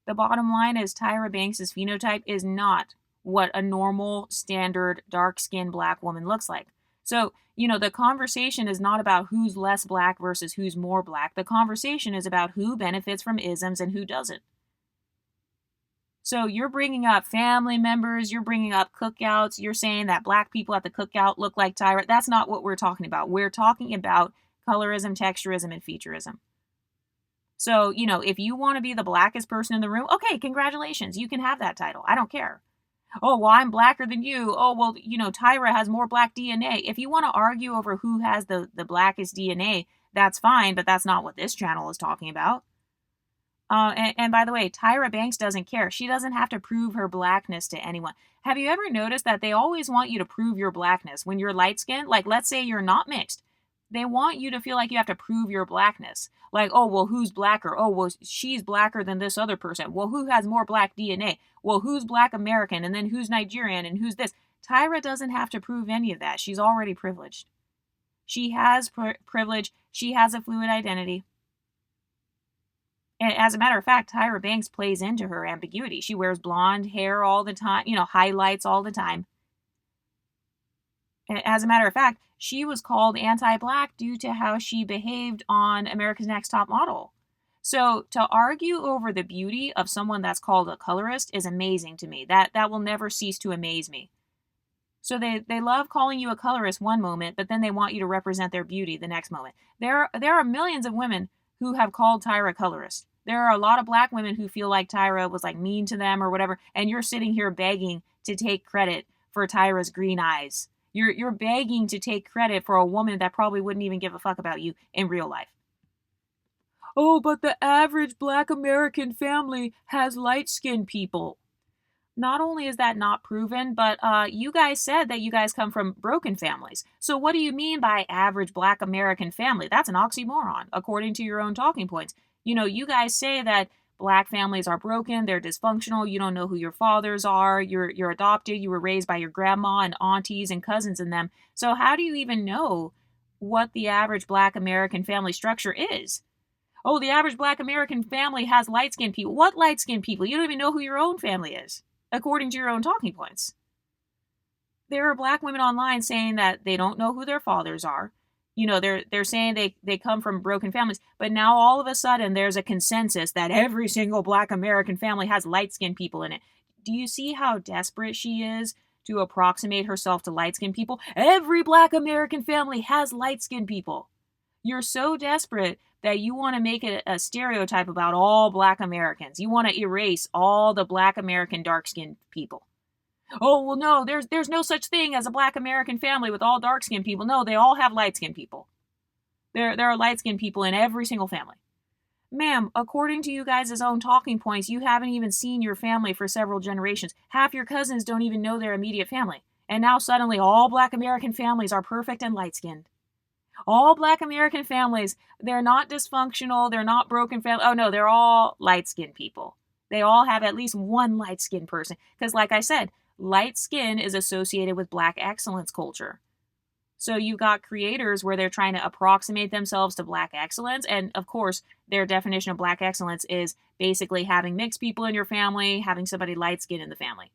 The bottom line is Tyra Banks' phenotype is not what a normal, standard, dark-skinned black woman looks like. So, the conversation is not about who's less black versus who's more black. The conversation is about who benefits from isms and who doesn't. So you're bringing up family members, you're bringing up cookouts, you're saying that black people at the cookout look like Tyra. That's not what we're talking about. We're talking about colorism, texturism, and featurism. So, if you want to be the blackest person in the room, okay, congratulations. You can have that title. I don't care. Oh, well, I'm blacker than you. Oh, well, Tyra has more black DNA. If you want to argue over who has the blackest DNA, that's fine, but that's not what this channel is talking about. And by the way, Tyra Banks doesn't care. She doesn't have to prove her blackness to anyone. Have you ever noticed that they always want you to prove your blackness when you're light-skinned? Like, let's say you're not mixed. They want you to feel like you have to prove your blackness. Like, oh, well, who's blacker? Oh, well, she's blacker than this other person. Well, who has more black DNA? Well, who's black American? And then who's Nigerian? And who's this? Tyra doesn't have to prove any of that. She's already privileged. She has privilege. She has a fluid identity. And as a matter of fact, Tyra Banks plays into her ambiguity. She wears blonde hair all the time, highlights all the time. And as a matter of fact, she was called anti-black due to how she behaved on America's Next Top Model. So to argue over the beauty of someone that's called a colorist is amazing to me. That will never cease to amaze me. So they love calling you a colorist one moment, but then they want you to represent their beauty the next moment. There are millions of women who have called Tyra a colorist. There are a lot of black women who feel like Tyra was like mean to them or whatever, and you're sitting here begging to take credit for Tyra's green eyes. You're begging to take credit for a woman that probably wouldn't even give a fuck about you in real life. Oh, but the average black American family has light-skinned people. Not only is that not proven, but you guys said that you guys come from broken families. So what do you mean by average black American family? That's an oxymoron, according to your own talking points. You guys say that black families are broken, they're dysfunctional, you don't know who your fathers are, you're adopted, you were raised by your grandma and aunties and cousins in them. So how do you even know what the average black American family structure is? Oh, the average black American family has light-skinned people. What light-skinned people? You don't even know who your own family is, according to your own talking points. There are black women online saying that they don't know who their fathers are. They're saying they come from broken families, but now all of a sudden there's a consensus that every single Black American family has light-skinned people in it. Do you see how desperate she is to approximate herself to light-skinned people? Every Black American family has light-skinned people. You're so desperate that you want to make it a stereotype about all Black Americans. You want to erase all the Black American dark-skinned people. Oh, well, no, there's no such thing as a Black American family with all dark-skinned people. No, they all have light-skinned people. There are light-skinned people in every single family. Ma'am, according to you guys' own talking points, you haven't even seen your family for several generations. Half your cousins don't even know their immediate family. And now suddenly all Black American families are perfect and light-skinned. All Black American families, they're not dysfunctional, they're not broken families. Oh no, they're all light-skinned people. They all have at least one light-skinned person. Because like I said, light skin is associated with Black excellence culture. So you've got creators where they're trying to approximate themselves to Black excellence. And of course, their definition of Black excellence is basically having mixed people in your family, having somebody light skinned in the family.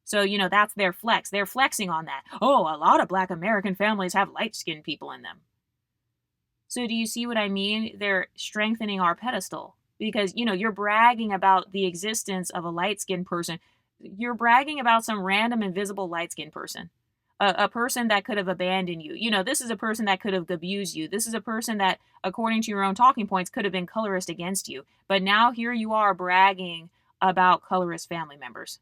So, that's their flex. They're flexing on that. Oh, a lot of Black American families have light skinned people in them. So do you see what I mean? They're strengthening our pedestal because, you're bragging about the existence of a light skinned person. You're bragging about some random invisible light skinned person. A person that could have abandoned you. This is a person that could have abused you. This is a person that, according to your own talking points, could have been colorist against you. But now here you are bragging about colorist family members.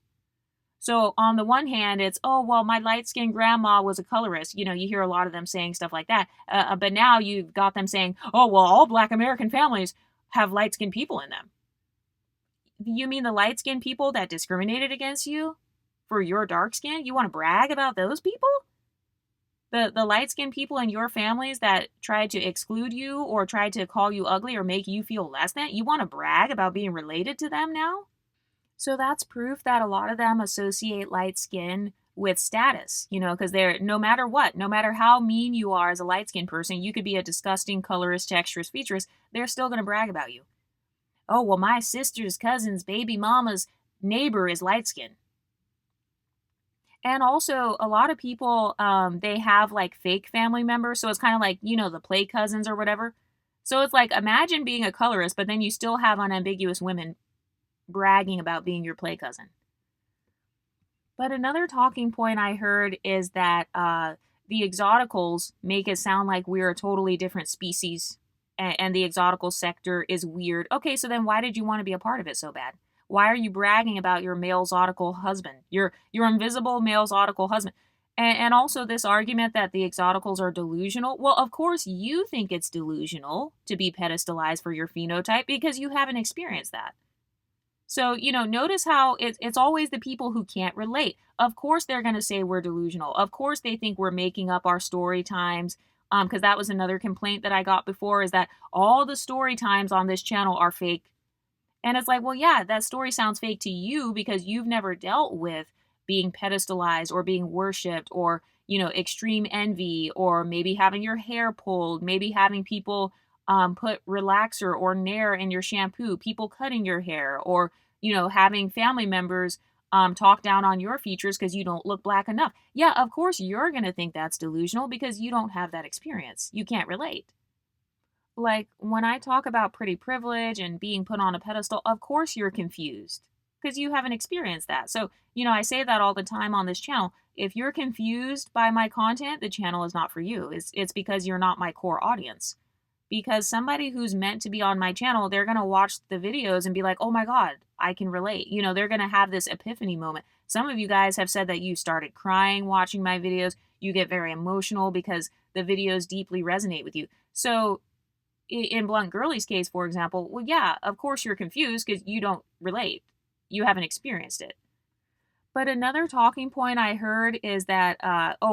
So on the one hand, it's, oh, well, my light-skinned grandma was a colorist. You hear a lot of them saying stuff like that. But now you've got them saying, oh, well, all Black American families have light-skinned people in them. You mean the light-skinned people that discriminated against you for your dark skin? You want to brag about those people? The light-skinned people in your families that tried to exclude you or tried to call you ugly or make you feel less than? You want to brag about being related to them now? So that's proof that a lot of them associate light skin with status, because they're, no matter what, no matter how mean you are as a light skinned person, you could be a disgusting colorist, texturist, featurist, they're still going to brag about you. Oh, well, my sister's cousin's baby mama's neighbor is light skinned. And also, a lot of people, they have like fake family members. So it's kind of like, the play cousins or whatever. So it's like, imagine being a colorist, but then you still have unambiguous women bragging about being your play cousin. But another talking point I heard is that the exoticals make it sound like we're a totally different species and the exotical sector is weird. Okay, so then why did you want to be a part of it so bad? Why are you bragging about your male exotical husband, your invisible male exotical husband? And also this argument that the exoticals are delusional. Well, of course you think it's delusional to be pedestalized for your phenotype because you haven't experienced that. So, notice how it's always the people who can't relate. Of course, they're going to say we're delusional. Of course, they think we're making up our story times. Because that was another complaint that I got before is that all the story times on this channel are fake. And it's like, well, yeah, that story sounds fake to you because you've never dealt with being pedestalized or being worshipped or, extreme envy or maybe having your hair pulled, maybe having people put relaxer or Nair in your shampoo, people cutting your hair, or, having family members talk down on your features because you don't look Black enough. Yeah, of course you're going to think that's delusional because you don't have that experience. You can't relate. Like, when I talk about pretty privilege and being put on a pedestal, of course you're confused because you haven't experienced that. So, I say that all the time on this channel. If you're confused by my content, the channel is not for you. It's because you're not my core audience. Because somebody who's meant to be on my channel, they're going to watch the videos and be like, oh my God, I can relate. They're going to have this epiphany moment. Some of you guys have said that you started crying watching my videos. You get very emotional because the videos deeply resonate with you. So in Blunt Girly's case, for example, well, yeah, of course you're confused because you don't relate. You haven't experienced it. But another talking point I heard is that,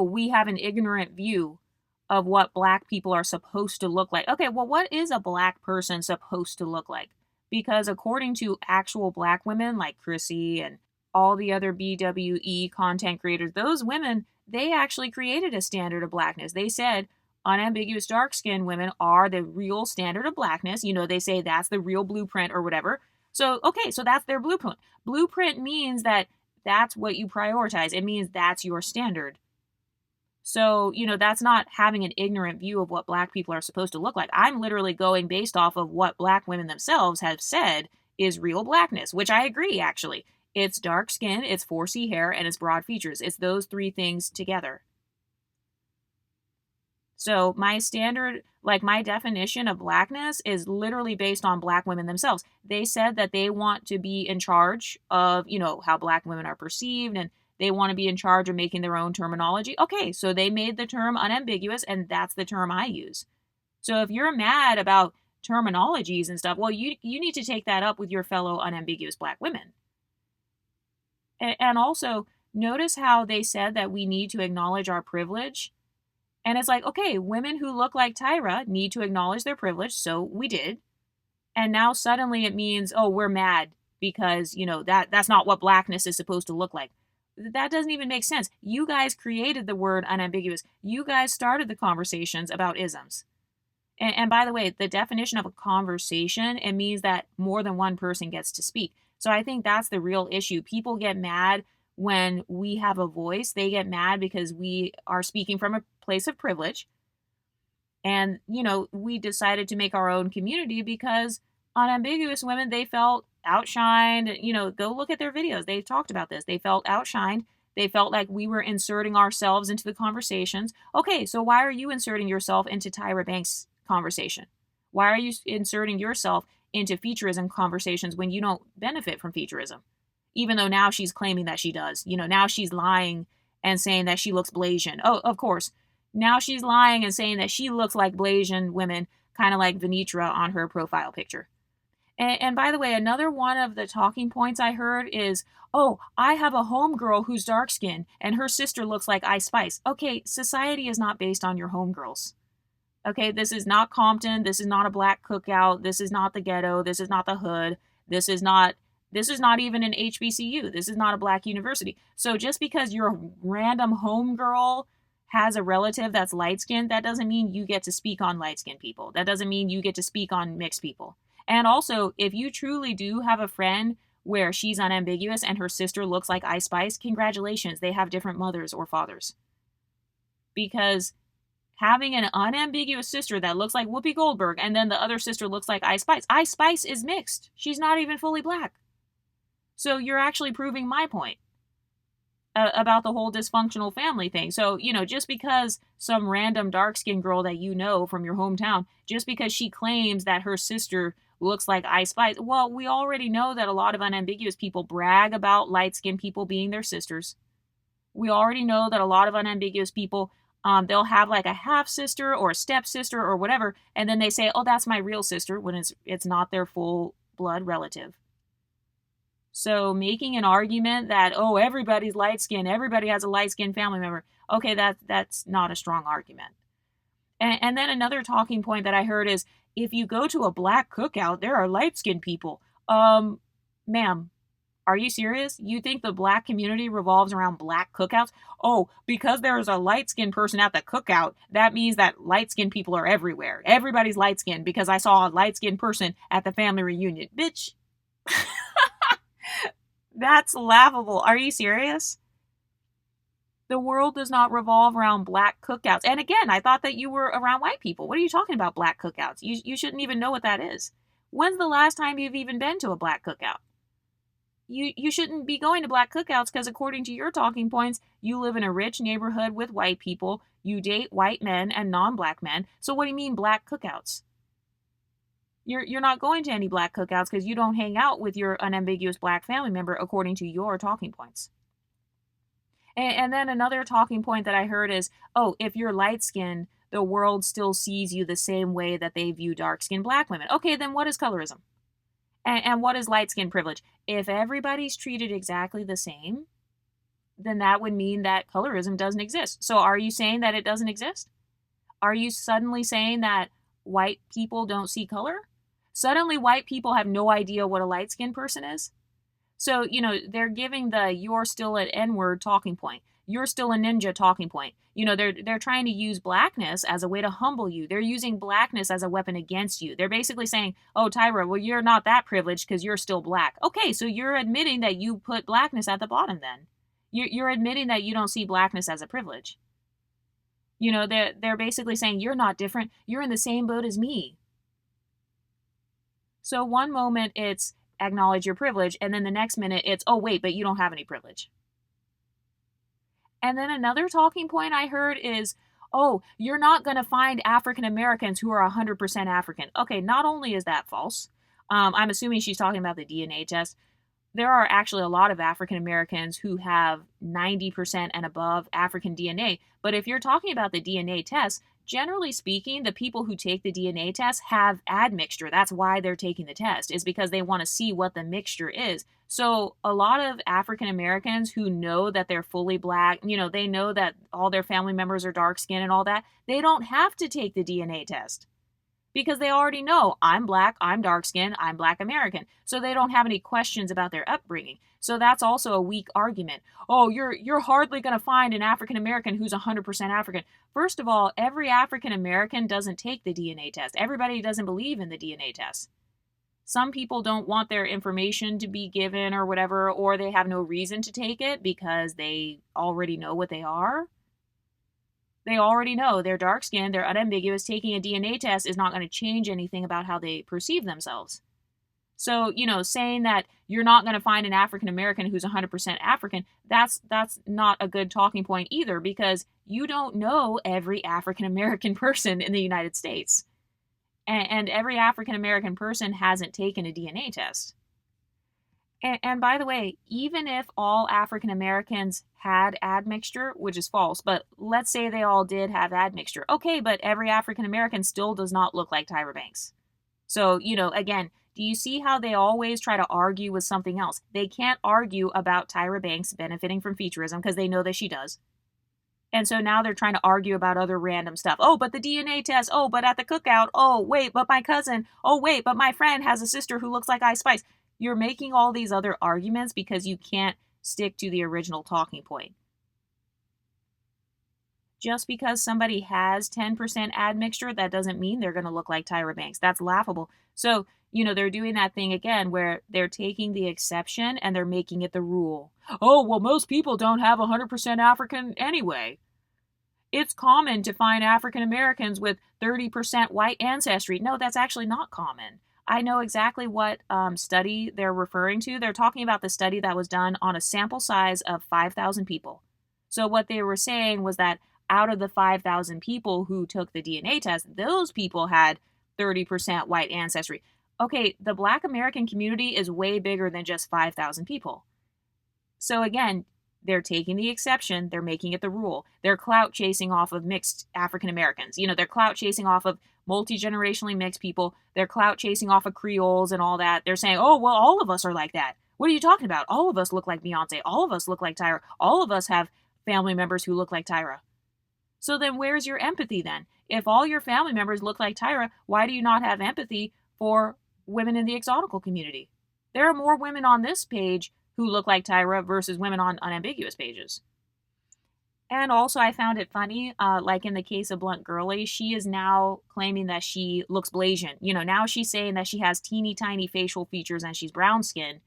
we have an ignorant view of what Black people are supposed to look like. Okay, well, what is a Black person supposed to look like? Because according to actual Black women like Chrissy and all the other BWE content creators, those women, they actually created a standard of Blackness. They said unambiguous dark-skinned women are the real standard of Blackness. They say that's the real blueprint or whatever. So, okay, so that's their blueprint. Blueprint means that that's what you prioritize. It means that's your standard. So, that's not having an ignorant view of what black people are supposed to look like. I'm literally going based off of what black women themselves have said is real blackness, which I agree, actually. It's dark skin, it's 4C hair, and it's broad features. It's those three things together. So my standard, like my definition of blackness is literally based on black women themselves. They said that they want to be in charge of, how black women are perceived, and they want to be in charge of making their own terminology. Okay, so they made the term unambiguous, and that's the term I use. So if you're mad about terminologies and stuff, well, you need to take that up with your fellow unambiguous black women. And also, notice how they said that we need to acknowledge our privilege. And it's like, okay, women who look like Tyra need to acknowledge their privilege, so we did. And now suddenly it means, oh, we're mad because, that's not what blackness is supposed to look like. That doesn't even make sense. You guys created the word unambiguous. You guys started the conversations about isms. And by the way, the definition of a conversation, it means that more than one person gets to speak. So I think that's the real issue. People get mad when we have a voice. They get mad because we are speaking from a place of privilege. And, we decided to make our own community because unambiguous women, they felt outshined. Go look at their videos. They've talked about this. They felt outshined. They felt like we were inserting ourselves into the conversations. Okay, so why are you inserting yourself into Tyra Banks' conversation? Why are you inserting yourself into Featurism conversations when you don't benefit from Featurism? Even though now she's claiming that she does. Now she's lying and saying that she looks Blasian. Oh, of course. Now she's lying and saying that she looks like Blasian women, kind of like Venitra on her profile picture. And by the way, another one of the talking points I heard is, oh, I have a homegirl who's dark skinned and her sister looks like Ice Spice. Okay, society is not based on your homegirls. Okay, this is not Compton. This is not a black cookout. This is not the ghetto. This is not the hood. This is not even an HBCU. This is not a black university. So just because you're a random homegirl has a relative that's light-skinned, that doesn't mean you get to speak on light-skinned people. That doesn't mean you get to speak on mixed people. And also, if you truly do have a friend where she's unambiguous and her sister looks like Ice Spice, congratulations, they have different mothers or fathers. Because having an unambiguous sister that looks like Whoopi Goldberg and then the other sister looks like Ice Spice. Ice Spice is mixed. She's not even fully black. So you're actually proving my point about the whole dysfunctional family thing. So, just because some random dark-skinned girl that you know from your hometown, just because she claims that her sister looks like Ice Spice, well, we already know that a lot of unambiguous people brag about light-skinned people being their sisters. We already know that a lot of unambiguous people, they'll have like a half-sister or a step-sister or whatever, and then they say, oh, that's my real sister, when it's not their full-blood relative. So making an argument that, oh, everybody's light-skinned, everybody has a light-skinned family member, okay, that's not a strong argument. And then another talking point that I heard is, if you go to a black cookout, there are light-skinned people. Ma'am, are you serious? You think the black community revolves around black cookouts? Oh, because there's a light-skinned person at the cookout, that means that light-skinned people are everywhere. Everybody's light-skinned because I saw a light-skinned person at the family reunion. Bitch. That's laughable. Are you serious? The world does not revolve around black cookouts. And again, I thought that you were around white people. What are you talking about, black cookouts? You shouldn't even know what that is. When's the last time you've even been to a black cookout? You shouldn't be going to black cookouts because according to your talking points, you live in a rich neighborhood with white people, you date white men and non-black men. So what do you mean black cookouts? You're not going to any black cookouts because you don't hang out with your unambiguous black family member according to your talking points. And then another talking point that I heard is, oh, if you're light-skinned, the world still sees you the same way that they view dark-skinned black women. Okay, then what is colorism? And what is light-skinned privilege? If everybody's treated exactly the same, then that would mean that colorism doesn't exist. So are you saying that it doesn't exist? Are you suddenly saying that white people don't see color? Suddenly white people have no idea what a light-skinned person is? So, they're giving the you're still an N-word talking point. You're still a ninja talking point. They're trying to use blackness as a way to humble you. They're using blackness as a weapon against you. They're basically saying, oh, Tyra, well, you're not that privileged because you're still black. Okay, so you're admitting that you put blackness at the bottom then. You're admitting that you don't see blackness as a privilege. They're basically saying, you're not different. You're in the same boat as me. So one moment it's acknowledge your privilege, and then the next minute it's, oh, wait, but you don't have any privilege. And then another talking point I heard is, oh, you're not going to find African Americans who are 100% African. Okay, not only is that false, I'm assuming she's talking about the DNA test. There are actually a lot of African Americans who have 90% and above African DNA. But if you're talking about the DNA test, generally speaking, the people who take the DNA test have admixture. That's why they're taking the test, is because they want to see what the mixture is. So a lot of African Americans who know that they're fully black, they know that all their family members are dark skinned and all that, they don't have to take the DNA test because they already know I'm black, I'm dark skinned, I'm black American. So they don't have any questions about their upbringing. So that's also a weak argument. Oh, you're hardly going to find an African American who's 100% African. First of all, every African American doesn't take the DNA test. Everybody doesn't believe in the DNA test. Some people don't want their information to be given or whatever, or they have no reason to take it because they already know what they are. They already know they're dark skinned, they're unambiguous. Taking a DNA test is not going to change anything about how they perceive themselves. So, saying that you're not going to find an African American who's 100% African, that's not a good talking point either, because you don't know every African American person in the United States. And every African American person hasn't taken a DNA test. And by the way, even if all African Americans had admixture, which is false, but let's say they all did have admixture. Okay, but every African American still does not look like Tyra Banks. So, again, do you see how they always try to argue with something else? They can't argue about Tyra Banks benefiting from Featurism because they know that she does. And so now they're trying to argue about other random stuff. Oh, but the DNA test. Oh, but at the cookout. Oh, wait, but my cousin. Oh, wait, but my friend has a sister who looks like Ice Spice. You're making all these other arguments because you can't stick to the original talking point. Just because somebody has 10% admixture, that doesn't mean they're going to look like Tyra Banks. That's laughable. So, they're doing that thing again where they're taking the exception and they're making it the rule. Oh, well, most people don't have 100% African anyway. It's common to find African Americans with 30% white ancestry. No, that's actually not common. I know exactly what study they're referring to. They're talking about the study that was done on a sample size of 5,000 people. So what they were saying was that out of the 5,000 people who took the DNA test, those people had 30% white ancestry. Okay, the Black American community is way bigger than just 5,000 people. So again, they're taking the exception, they're making it the rule. They're clout chasing off of mixed African Americans. They're clout chasing off of multi-generationally mixed people. They're clout chasing off of Creoles and all that. They're saying, oh, well, all of us are like that. What are you talking about? All of us look like Beyonce. All of us look like Tyra. All of us have family members who look like Tyra. So then where's your empathy then? If all your family members look like Tyra, why do you not have empathy for women in the exotical community? There are more women on this page who look like Tyra versus women on unambiguous pages. And also, I found it funny, like in the case of Blunt Girly, she is now claiming that she looks Blasian. Now she's saying that she has teeny tiny facial features and she's brown skinned.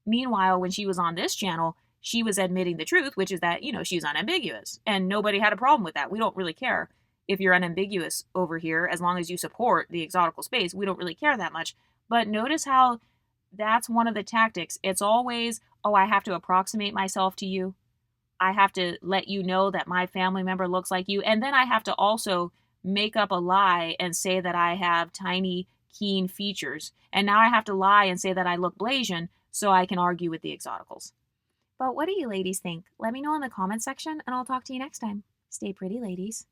Meanwhile, when she was on this channel, she was admitting the truth, which is that, she's unambiguous. And nobody had a problem with that. We don't really care if you're unambiguous over here, as long as you support the exotical space. We don't really care that much. But notice how that's one of the tactics. It's always, oh, I have to approximate myself to you. I have to let you know that my family member looks like you. And then I have to also make up a lie and say that I have tiny, keen features. And now I have to lie and say that I look Blasian so I can argue with the exoticals. But what do you ladies think? Let me know in the comment section and I'll talk to you next time. Stay pretty, ladies.